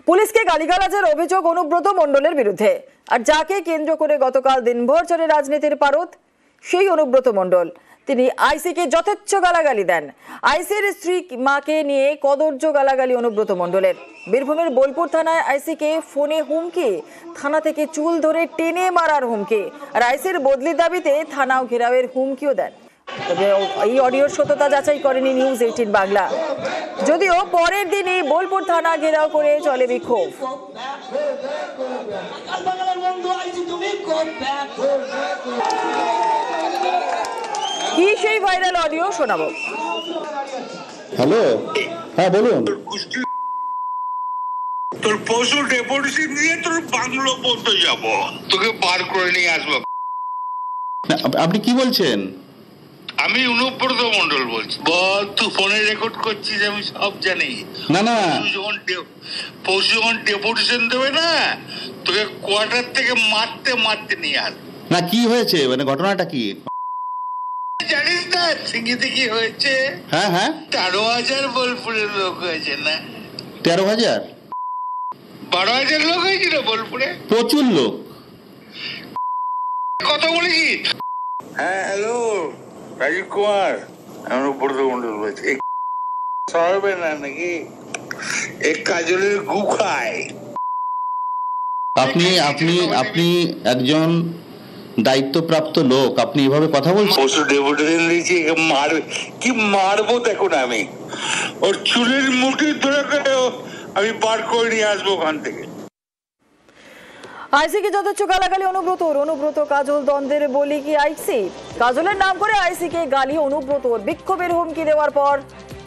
পুলিশকে গালিগালাজের অভিযোগ অনুব্রত মণ্ডলের বিরুদ্ধে, আর যাকে কেন্দ্র করে গতকাল দিনভর চলে রাজনীতির পারদ সেই অনুব্রত মণ্ডল। তিনি আইসিকে যথেচ্ছ গালাগালি দেন। আইসির স্ত্রী মাকে নিয়ে কদর্য গালাগালি অনুব্রত মণ্ডলের। বীরভূমের বোলপুর থানায় আইসিকে ফোনে হুমকি, থানা থেকে চুল ধরে টেনে মারার হুমকি, আর আইসির বদলির দাবিতে থানাও ঘেরাওয়ের হুমকিও দেন। তবে এই অডিওর সত্যতা যাচাই করেনি নিউজ 18 বাংলা। যদিও পরের দিনই বোলপুর থানা ঘেরাও করে চলে বিক্ষোভ। কি সেই ভাইরাল অডিও শোনাবো। হ্যালো, হ্যাঁ বলুন। তোর পশু ডেপুটেশন দিয়ে তোর বাংলো পর্যন্ত যাব, তোকে পার করে নিয়ে আসবো। আপনি কি বলছেন? আমি অনুব্রত মণ্ডল বলছি। বল, তুই ফোনে রেকর্ড করছিস, আমি সব জানি। না না, পশু যখন ডেপুটেশন দেবে না, তোকে কোয়ার্টার থেকে মারতে মারতে নিয়ে আস। না কি হয়েছে, মানে ঘটনাটা কি জানিস না সিঙ্গিতে কি হয়েছে? হ্যাঁ হ্যাঁ, 13,000 বোলপুরের লোক হয়েছে না? 13,000 12,000 লোক হয়েছিল বোলপুরে। প্রচুর লোক। কথা বলেছি। হ্যাঁ, হ্যালো, রাজীব কুমার, আমি অনুব্রত মণ্ডল বলছি। সরবে না নাকি? এক কাজলের গু খায়। আপনি আপনি আপনি একজন দায়িত্বপ্রাপ্ত লোক, আপনি এভাবে কথা বলছেন? পশু ডেপুটেশন দিয়েছি, মারবে কি মারবো দেখুন। আমি ওর চুলের মুঠি ধরে আমি বার করে নিয়ে আসবো ওখান থেকে। আইসিকে যথেচ্ছ গালাগালি অনুব্রত কাজল দ্বন্দ্বের বলি কি আইসি? কাজলের নাম করে আইসিকে গালি অনুব্রতর। বিক্ষোভের হুমকি দেওয়ার পর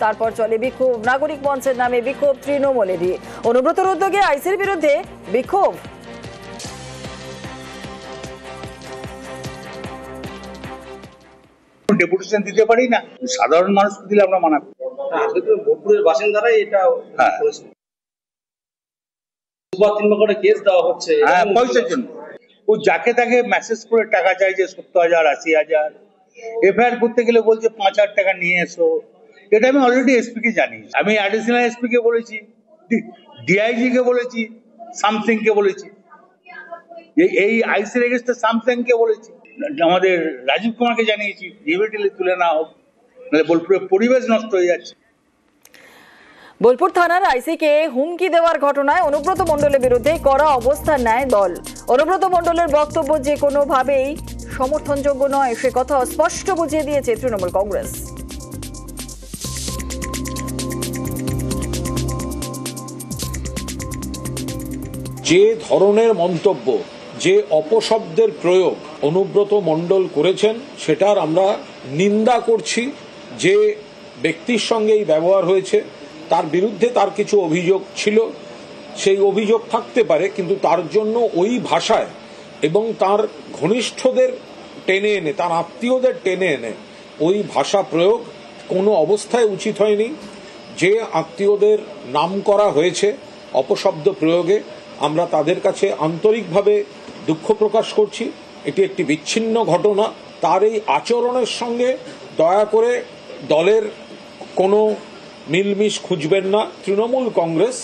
তারপর চলে বিক্ষোভ। নাগরিক মঞ্চের নামে বিক্ষোভ তৃণমূলেরই। অনুব্রতর উদ্যোগে আইসির বিরুদ্ধে বিক্ষোভ। ডেপুটেশন দিতে পারি না, সাধারণ মানুষকে দিলে আমরা মানা করি। আজকে তো বোলপুরের বাসিন্দারাই এটা করেছে। দুবার তিনবার করে কেস দেওয়া হচ্ছে। হ্যাঁ, পয়সার জন্য। ও যাকে তাকে মেসেজ করে টাকা চাইছে, 70,000 80,000। এফআইআর করতে গেলে বলছে 5,000 টাকা নিয়ে এসো। এটা আমি অলরেডি এসপি কে জানিয়েছি। আমি অ্যাডিশনাল এসপি কে বলেছি, ডিআইজি কে বলেছি, সামথিং কে বলেছি, এই আইসির এগেইনস্টে সামথিং কে বলেছি, আমাদের রাজীব কুমারকে জানিয়েছি ইমিডিয়েটলি তুলে না হোক, নাহলে বোলপুরের পরিবেশ নষ্ট হয়ে যাচ্ছে। বোলপুর থানার আইসিকে হুমকি দেওয়ার ঘটনায় অনুব্রত মণ্ডলের বিরুদ্ধে কড়া অবস্থান নেয় দল। অনুব্রত মণ্ডলের বক্তব্য যে কোনোভাবেই সমর্থনযোগ্য নয়, সে কথা স্পষ্ট বুঝিয়ে দিয়েছে তৃণমূল কংগ্রেস। যে ধরনের মন্তব্য, যে অপশব্দের প্রয়োগ অনুব্রত মণ্ডল করেছেন, সেটার আমরা নিন্দা করছি। যে ব্যক্তির সঙ্গে এই ব্যবহার হয়েছে তার বিরুদ্ধে তার কিছু অভিযোগ ছিল, সেই অভিযোগ থাকতে পারে, কিন্তু তার জন্য ওই ভাষায় এবং তার ঘনিষ্ঠদের টেনে এনে, তার আত্মীয়দের টেনে এনে ওই ভাষা প্রয়োগ কোনো অবস্থায় উচিত হয়নি। যে আত্মীয়দের নাম করা হয়েছে অপশব্দ প্রয়োগে, আমরা তাদের কাছে আন্তরিকভাবে দুঃখ প্রকাশ করছি। এটি একটি বিচ্ছিন্ন ঘটনা। তার এই আচরণের সঙ্গে দয়া করে দলের কোনো মিলমিশ খুঁজবেন না। তৃণমূল কংগ্রেস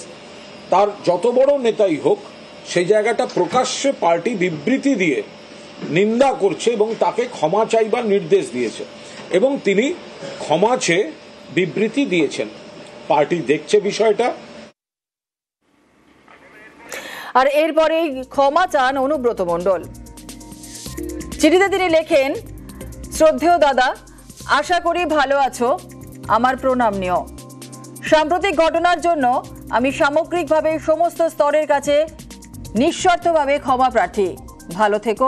তার যত বড় নেতাই হোক, সেই জায়গাটা প্রকাশ্যে পার্টি বিবৃতি দিয়ে নিন্দা করছে এবং তাকে ক্ষমা চাইবার নির্দেশ দিয়েছে, এবং তিনি ক্ষমা চেয়ে বিবৃতি দিয়েছেন। পার্টি দেখছে বিষয়টা। আর এরপরে ক্ষমা চান অনুব্রত মণ্ডল। চিঠিতে তিনি লেখেন, শ্রদ্ধেয় দাদা, আশা করি ভালো আছো, আমার প্রণাম নিও। সাম্প্রতিক ঘটনার জন্য আমি সামগ্রিকভাবে সমস্ত স্তরের কাছে নিঃশর্তভাবে ক্ষমা প্রার্থী। ভালো থেকো,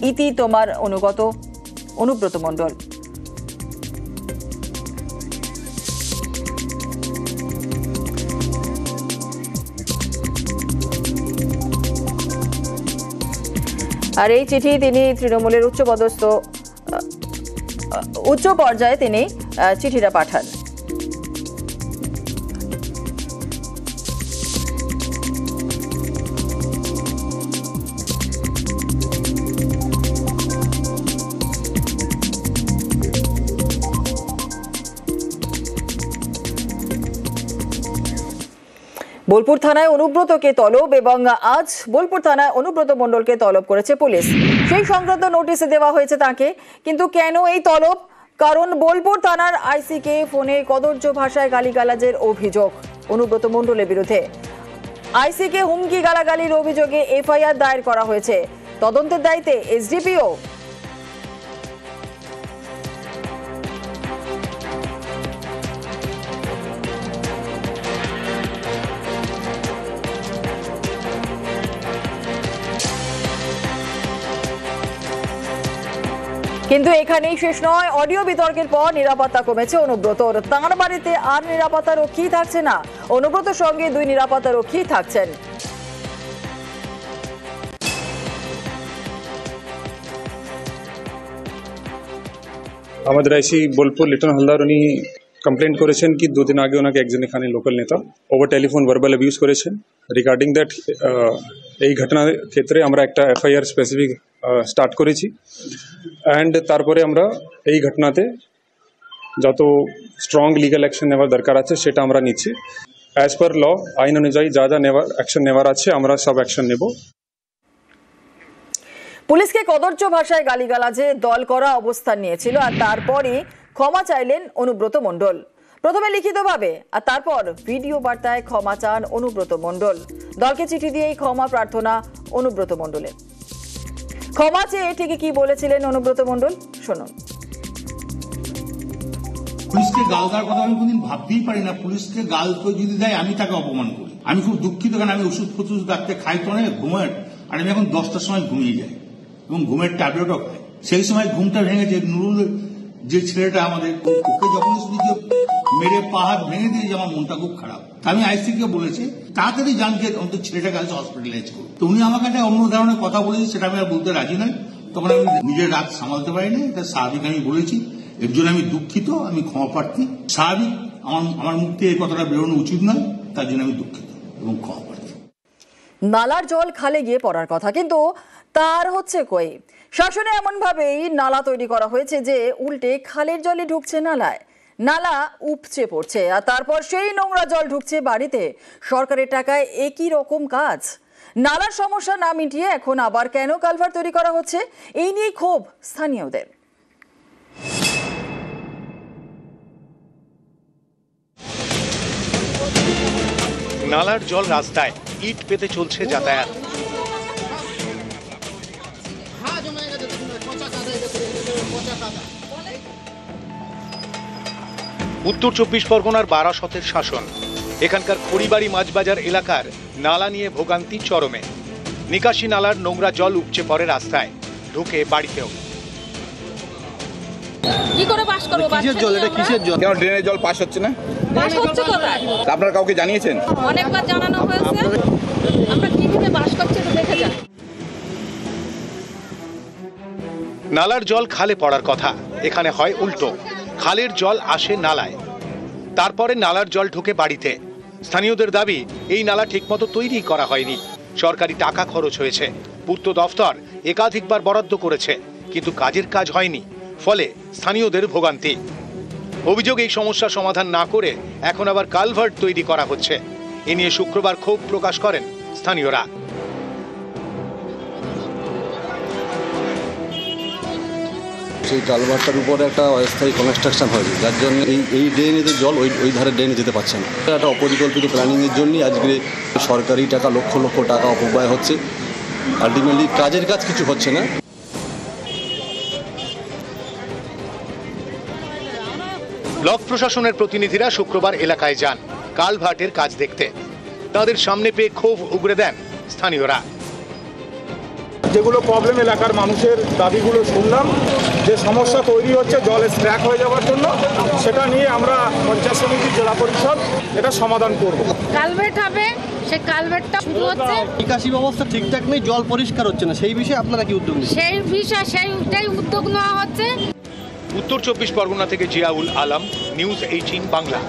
ইতি তোমার অনুগত অনুব্রত মণ্ডল। আর এই চিঠি তিনি তৃণমূলের উচ্চ পর্যায়ে তিনি চিঠিটা পাঠান। বোলপুর থানায় অনুব্রতকে তলব এবং আজ বোলপুর থানায় অনুব্রত মণ্ডলকে তলব করেছে পুলিশ। সেই সংক্রান্ত নোটিশ দেওয়া হয়েছে তাকে। কিন্তু কেন এই তলব? কারণ বোলপুর থানার আইসিকে ফোনে কদর্য ভাষায় গালিগালাজের অভিযোগ অনুব্রত মণ্ডলের বিরুদ্ধে। আইসিকে হুমকি গালাগালির অভিযোগে এফআইআর দায়ের করা হয়েছে। তদন্তের দায়িত্বে এসডিপিও। কিন্তু এখানেই শেষ নয়। অডিও বিতর্কের পর নিরাপত্তা কমেছে অনুব্রতর। তাঁর বাড়িতে আর নিরাপত্তা রক্ষী থাকছে না। অনুব্রতর সঙ্গে 2 নিরাপত্তা রক্ষী থাকছেন। আমাদের আইসি বোলপুর লিটন হালদার উনি কমপ্লেন করেছেন কি 2 দিন আগে ওনাকে একজন এখানে লোকাল নেতা ওভার টেলিফোন ভার্বাল অ্যাবিউজ করেছেন। রিগার্ডিং দ্যাট এই ঘটনার ক্ষেত্রে আমরা একটা এফআইআর স্পেসিফিক স্টার্ট করেছি অ্যান্ড তারপরে আমরা এই ঘটনাতে যত স্ট্রং লিগ্যাল অ্যাকশন নেওয়ার দরকার আছে সেটা আমরা নিচ্ছি। অ্যাজ পার ল আইন অনুযায়ী যা যা অ্যাকশন নেওয়ার আছে আমরা সব অ্যাকশন নেব। পুলিশকে কদর্য ভাষায় গালিগালাজে দল করা অবস্থান নিয়েছিল আর তারপরই ক্ষমা চাইলেন অনুব্রত মণ্ডল। প্রথমে লিখিতভাবে আর তারপর ভিডিও বার্তায় ক্ষমা চান অনুব্রত মণ্ডল। দলকে চিঠি দিয়েই ক্ষমা প্রার্থনা অনুব্রত মণ্ডলের। ক্ষমা চেয়ে ঠিকই কি বলেছিলেন অনুব্রত মণ্ডল, শুনুন। পুলিশকে গাল দেওয়ার কথা আমি কোনদিন ভাবতেই পারি না। পুলিশকে গাল করে যদি দেয় আমি তাকে অপমান করি। আমি খুব দুঃখিত, কারণ আমি ওষুধ ফষুধ ডাক্তার খাই তো অনেক ঘুমের, আর আমি এখন 10টার সময় ঘুমিয়ে যাই এবং ঘুমের ট্যাবলেটও খাই। সেই সময় ঘুমটা ভেঙেছে নুরুল যে ছেলেটা আমাদের, ওকে যখন মেরে পা হাত ভেঙে দিয়েছে আমার মনটা খুব খারাপ। আমি আইসিকে বলেছি তাড়াতাড়ি জানকে অন্তত ছেলেটাকে আজ হসপিটালাইজ করুন। তো উনি আমাকে একটা অন্য ধরনের কথা বলেছে, সেটা আমি আর বলতে রাজি নই। তখন আমি নিজের রাগ সামালতে পারিনি। এটা স্বাভাবিক, আমি বলেছি, এর জন্য আমি দুঃখিত, আমি ক্ষমা প্রার্থী। স্বাভাবিক আমার মুখ থেকে এই কথাটা বেরোনো উচিত নয়, তার জন্য আমি দুঃখিত এবং ক্ষমা প্রার্থী। নালার জল খালে গিয়ে পড়ার কথা, কিন্তু তার হচ্ছে কই? শাসনে এমন ভাবেই নালা তৈরি করা হয়েছে যে উল্টে খালের জলই ঢুকছে নালায়। নালা উপচে পড়ছে আর তারপর সেই নোংরা জল ঢুকছে বাড়িতে। সরকারের টাকায় একই রকম কাজ। নালার সমস্যা না মিটিয়ে এখন আবার কেন কালভার্ট তৈরি করা হচ্ছে, এই নিয়েই ক্ষোভ স্থানীয়দের। নালার জল রাস্তায় ইট পেতে চলছে যাতায়াত। উত্তর 24 পরগনার বারাসতের শাসন। এখানকার খড়িবাড়ি মাছবাজার এলাকার নালা নিয়ে ভোগান্তি চরমে। নিকাশি নালার নোংরা জল উপচে পড়ে রাস্তায়, ঢুকে বাড়িতেও। কি করে পাস করব? কিসের জল এটা? কিসের জল? কেন ড্রেনের জল পাস হচ্ছে না? পাস হচ্ছে কোথায়? আপনারা কাউকে জানিয়েছেন? অনেকবার জানানো হয়েছে। আমরা কিভাবে পাস করছি তো দেখে যান। নালার জল খালে পড়ার কথা, এখানে হয় উল্টো। খালের জল আসে নালায়, তারপরে নালার জল ঢুকে বাড়িতে। স্থানীয়দের দাবি এই নালা ঠিকমতো তৈরি করা হয়নি। সরকারি টাকা খরচ হয়েছে, পূর্ত দফতর একাধিকবার বরাদ্দ করেছে, কিন্তু কাজের কাজ হয়নি। ফলে স্থানীয়দের ভোগান্তি। অভিযোগ, এই সমস্যার সমাধান না করে এখন আবার কালভার্ট তৈরি করা হচ্ছে। এ নিয়ে শুক্রবার ক্ষোভ প্রকাশ করেন স্থানীয়রা। সেই কালভার্টটার উপরে একটা অস্থায়ী কনস্ট্রাকশন হয়েছে, যার জন্য এই ড্রেনেজের জল ওই ধারে ড্রেনে যেতে পারছে না। একটা অপরিকল্পিত প্ল্যানিংয়ের জন্যই আজকে সরকারি টাকা লক্ষ লক্ষ টাকা অপব্যয় হচ্ছে। আলটিমেটলি কাজের কাজ কিছু হচ্ছে না। ব্লক প্রশাসনের প্রতিনিধিরা শুক্রবার এলাকায় যান কালভার্টের কাজ দেখতে। তাদের সামনে পেয়ে ক্ষোভ উগরে দেন স্থানীয়রা। যেগুলো প্রবলেম এলাকার মানুষের দাবিগুলো শুনলাম, যে সমস্যা তৈরি হচ্ছে জলের স্ট্র্যাক হয়ে যাওয়ার জন্য, সেটা নিয়ে আমরা পঞ্চায়েত সমিতি, জেলা পরিষদ এটা সমাধান করব। কালভার্ট হবে, সেই কালভার্টটা শুরু হচ্ছে। নিকাশি ব্যবস্থা ঠিকঠাক নেই, জল পরিষ্কার হচ্ছে না। সেই বিষয়ে আপনারা কি উদ্যোগ নিচ্ছেন? সেই বিষয়ে সেইটাই উদ্যোগ নেওয়া হচ্ছে। উত্তর 24 পরগনা থেকে জিয়াউল আলম, নিউজ 18 বাংলা।